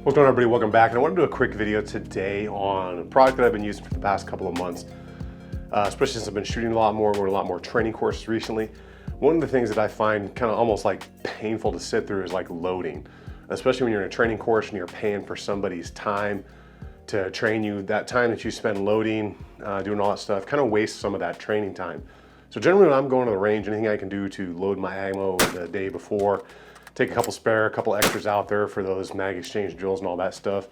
What's going on, everybody? Welcome back. And I want to do a quick video today on a product that I've been using for the past couple of months, especially since I've been shooting a lot more, going to a lot more training courses recently. One of the things that I find kind of almost like painful to sit through is like loading, especially when you're in a training course and you're paying for somebody's time to train you. That time that you spend loading, doing all that stuff, kind of wastes some of that training time. So generally when I'm going to the range, anything I can do to load my ammo the day before, take a couple extras out there for those mag exchange drills and all that stuff.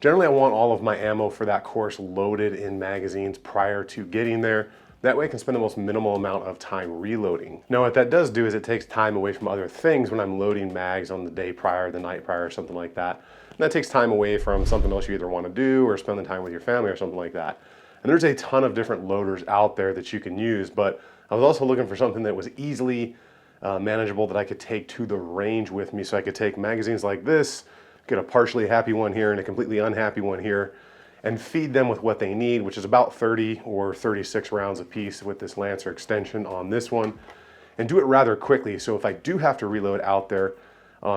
Generally, I want all of my ammo for that course loaded in magazines prior to getting there. That way I can spend the most minimal amount of time reloading. Now what that does do is it takes time away from other things when I'm loading mags on the day prior, the night prior, or something like that. And that takes time away from something else you either want to do or spending time with your family or something like that. And there's a ton of different loaders out there that you can use, but I was also looking for something that was easily manageable that I could take to the range with me. So I could take magazines like this, get a partially happy one here and a completely unhappy one here, and feed them with what they need, which is about 30 or 36 rounds a piece with this Lancer extension on this one, and do it rather quickly. So if I do have to reload out there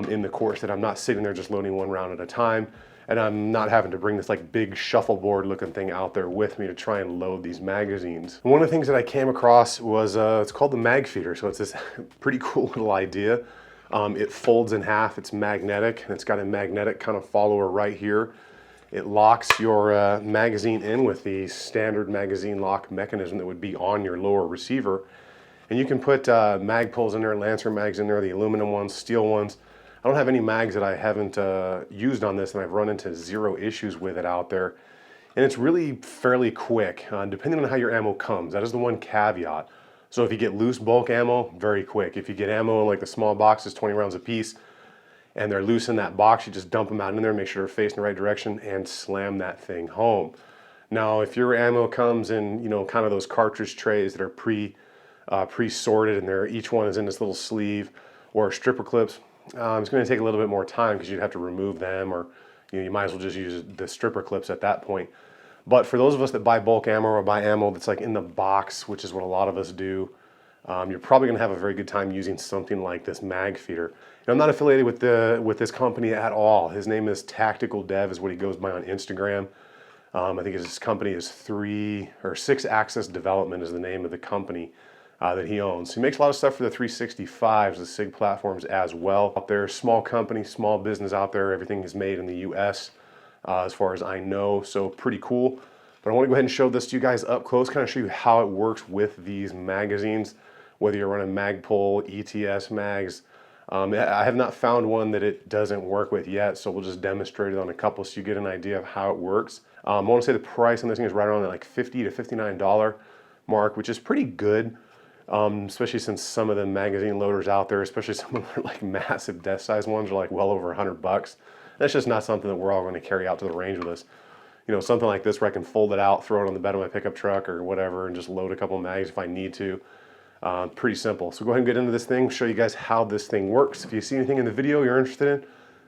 in the course, that I'm not sitting there just loading one round at a time, and I'm not having to bring this like big shuffleboard looking thing out there with me to try and load these magazines. And one of the things that I came across was, it's called the MagFeeder. So it's this pretty cool little idea. It folds in half, it's magnetic, and it's got a magnetic kind of follower right here. It locks your magazine in with the standard magazine lock mechanism that would be on your lower receiver. And you can put mag pulls in there, Lancer mags in there, the aluminum ones, steel ones. I don't have any mags that I haven't used on this, and I've run into zero issues with it out there. And it's really fairly quick, depending on how your ammo comes. That is the one caveat. So if you get loose bulk ammo, very quick. If you get ammo in like the small boxes, 20 rounds a piece, and they're loose in that box, you just dump them out in there, make sure they're facing the right direction, and slam that thing home. Now, if your ammo comes in, you know, kind of those cartridge trays that are pre-sorted, and each one is in this little sleeve or stripper clips, it's going to take a little bit more time because you'd have to remove them, or you might as well just use the stripper clips at that point. But for those of us that buy bulk ammo or buy ammo that's like in the box, which is what a lot of us do, you're probably going to have a very good time using something like this MagFeeder. And I'm not affiliated with this company at all. His name is Tactical Dev, is what he goes by on Instagram. I think his company is 6 Axis Development is the name of the company that he owns. He makes a lot of stuff for the 365s, the SIG platforms as well. Out there, small company, small business out there. Everything is made in the US as far as I know, so pretty cool. But I want to go ahead and show this to you guys up close, kind of show you how it works with these magazines, whether you're running Magpul, ETS mags. I have not found one that it doesn't work with yet, so we'll just demonstrate it on a couple so you get an idea of how it works. I want to say the price on this thing is right around the like $50 to $59 mark, which is pretty good. Especially since some of the magazine loaders out there, especially some of the like massive desk size ones, are like well over $100. That's just not something that we're all going to carry out to the range with us. You know, something like this where I can fold it out, throw it on the bed of my pickup truck or whatever, and just load a couple of mags if I need to. Pretty simple. So go ahead and get into this thing, show you guys how this thing works. If you see anything in the video you're interested in,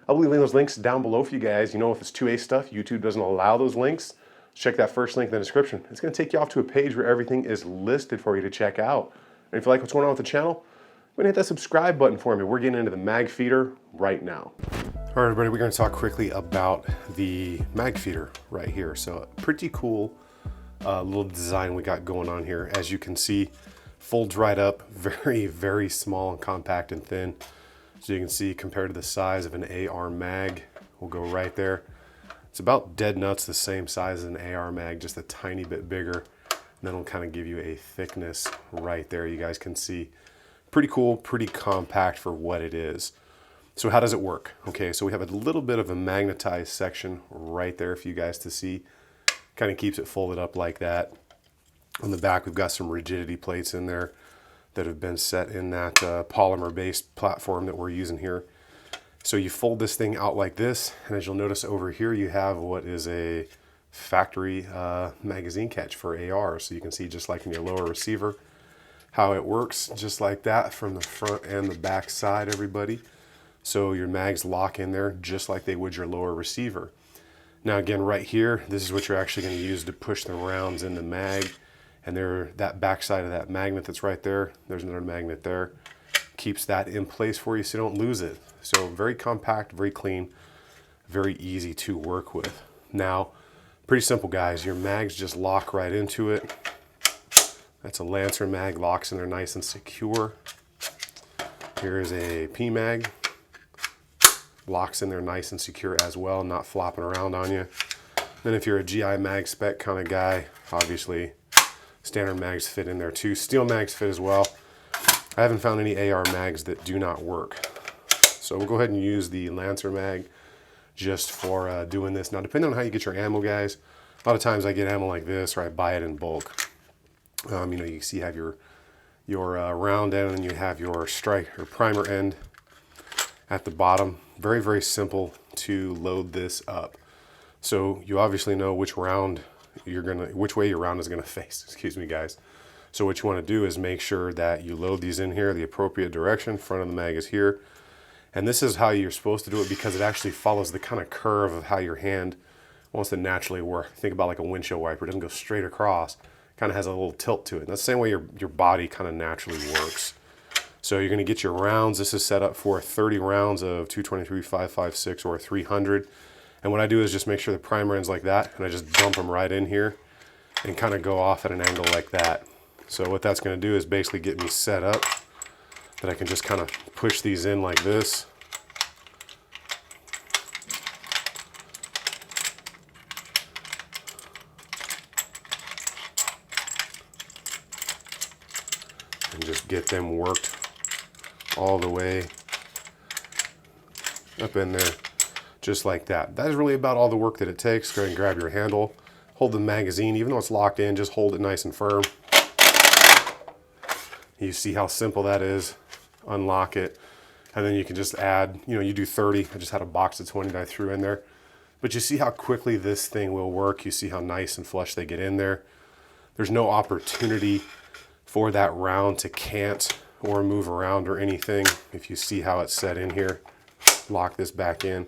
I'll leave those links down below for you guys. You know, if it's 2A stuff, YouTube doesn't allow those links. Check that first link in the description. It's going to take you off to a page where everything is listed for you to check out. And if you like what's going on with the channel, go ahead and hit that subscribe button for me. We're getting into the MagFeeder right now. All right, everybody, we're going to talk quickly about the MagFeeder right here. So pretty cool little design we got going on here. As you can see, folds right up, very, very small and compact and thin. So you can see compared to the size of an AR mag, we'll go right there. It's about dead nuts the same size as an AR mag, just a tiny bit bigger. And then it'll kind of give you a thickness right there. You guys can see. Pretty cool, pretty compact for what it is. So how does it work? Okay, so we have a little bit of a magnetized section right there for you guys to see. Kind of keeps it folded up like that. On the back, we've got some rigidity plates in there that have been set in that polymer-based platform that we're using here. So you fold this thing out like this, and as you'll notice over here, you have what is a factory magazine catch for AR. So you can see just like in your lower receiver how it works, just like that from the front and the back side, everybody. So your mags lock in there just like they would your lower receiver. Now again, right here, this is what you're actually going to use to push the rounds in the mag. And that back side of that magnet that's right there, there's another magnet there, keeps that in place for you so you don't lose it. So very compact, very clean. very easy to work with. Now, pretty simple guys, your mags just lock right into it. That's a Lancer mag, locks in there nice and secure. Here's a P mag, locks in there nice and secure as well, not flopping around on you. Then if you're a GI mag spec kind of guy, obviously standard mags fit in there too. Steel mags fit as well. I haven't found any AR mags that do not work. So we'll go ahead and use the Lancer mag just for doing this. Now, depending on how you get your ammo, guys, a lot of times I get ammo like this, or I buy it in bulk. You know, you see you have your round end, and you have your strike or primer end at the bottom. Very, very simple to load this up. So you obviously know which way your round is gonna face. Excuse me, guys. So what you want to do is make sure that you load these in here the appropriate direction. Front of the mag is here. And this is how you're supposed to do it, because it actually follows the kind of curve of how your hand wants to naturally work. Think about like a windshield wiper. It doesn't go straight across. Kind of has a little tilt to it. And that's the same way your body kind of naturally works. So you're going to get your rounds. This is set up for 30 rounds of 223, 5.56, or 300. And what I do is just make sure the primer ends like that, and I just dump them right in here and kind of go off at an angle like that. So what that's going to do is basically get me set up that I can just kind of push these in like this. And just get them worked all the way up in there, just like that. That is really about all the work that it takes. Go ahead and grab your handle, hold the magazine, even though it's locked in, just hold it nice and firm. You see how simple that is. Unlock it, and then you can just add, you know, you do 30. I just had a box of 20 that I threw in there. But you see how quickly this thing will work. You see how nice and flush they get in there. There's no opportunity for that round to cant or move around or anything. If you see how it's set in here, lock this back in.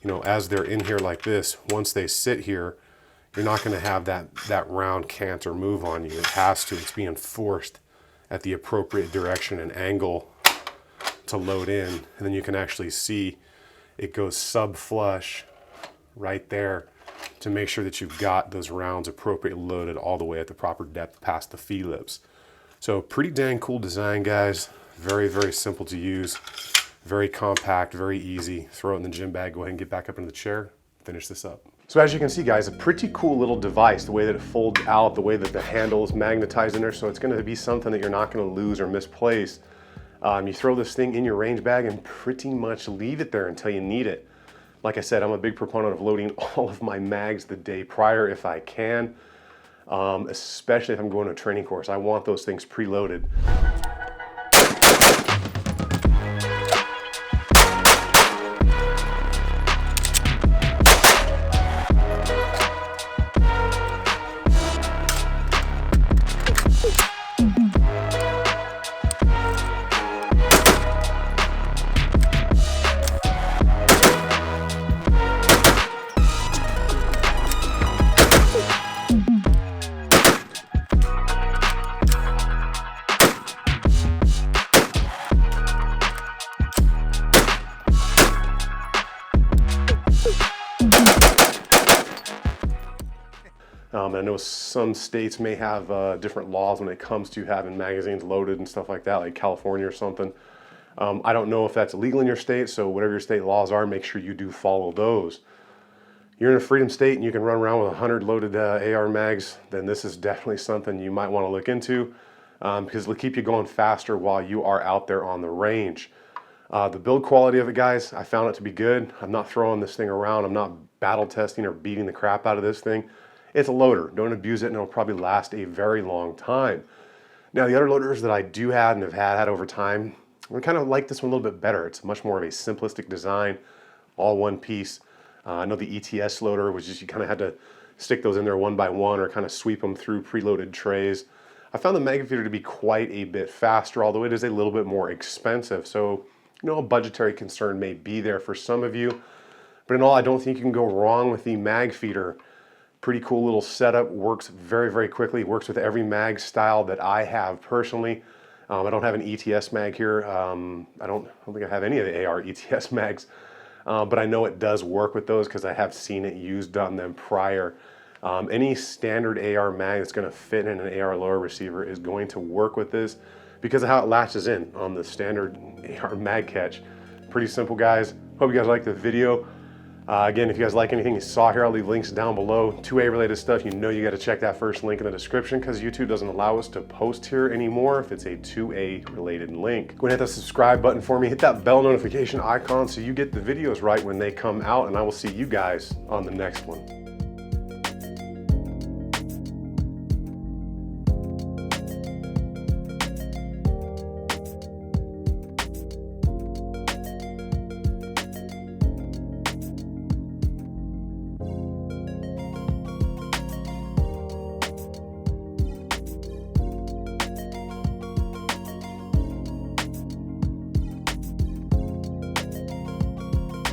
You know, as they're in here like this, once they sit here, you're not going to have that round cant or move on you. It has to. It's being forced at the appropriate direction and angle to load in, and then you can actually see it goes sub flush right there to make sure that you've got those rounds appropriately loaded all the way at the proper depth past the Phillips. So pretty dang cool design, guys. Very, very simple to use, very compact, very easy. Throw it in the gym bag, go ahead and get back up into the chair, finish this up. So as you can see, guys, a pretty cool little device, the way that it folds out, the way that the handle is magnetized in there, so it's gonna be something that you're not gonna lose or misplace. You throw this thing in your range bag and pretty much leave it there until you need it. Like I said, I'm a big proponent of loading all of my mags the day prior if I can, especially if I'm going to a training course. I want those things preloaded. I know some states may have different laws when it comes to having magazines loaded and stuff like that, like California or something. I don't know if that's illegal in your state, so whatever your state laws are, make sure you do follow those. You're in a freedom state and you can run around with 100 loaded AR mags, then this is definitely something you might want to look into, because it'll keep you going faster while you are out there on the range. The build quality of it, guys, I found it to be good. I'm not throwing this thing around. I'm not battle testing or beating the crap out of this thing. It's a loader. Don't abuse it, and it'll probably last a very long time. Now, the other loaders that I do have and have had over time, I kind of like this one a little bit better. It's much more of a simplistic design, all one piece. I know the ETS loader was just, you kind of had to stick those in there one by one or kind of sweep them through preloaded trays. I found the MagFeeder to be quite a bit faster, although it is a little bit more expensive. So, you know, a budgetary concern may be there for some of you. But in all, I don't think you can go wrong with the MagFeeder. Pretty cool little setup, works very, very quickly, works with every mag style that I have personally. I don't have an ETS mag here. I don't think I have any of the AR ETS mags. but I know it does work with those because I have seen it used on them prior. Any standard AR mag that's going to fit in an AR lower receiver is going to work with this because of how it latches in on the standard AR mag catch. Pretty simple, guys. Hope you guys liked the video. Again, if you guys like anything you saw here, I'll leave links down below. 2A related stuff, you know you got to check that first link in the description because YouTube doesn't allow us to post here anymore if it's a 2A related link. Go ahead and hit the subscribe button for me. Hit that bell notification icon so you get the videos right when they come out, and I will see you guys on the next one.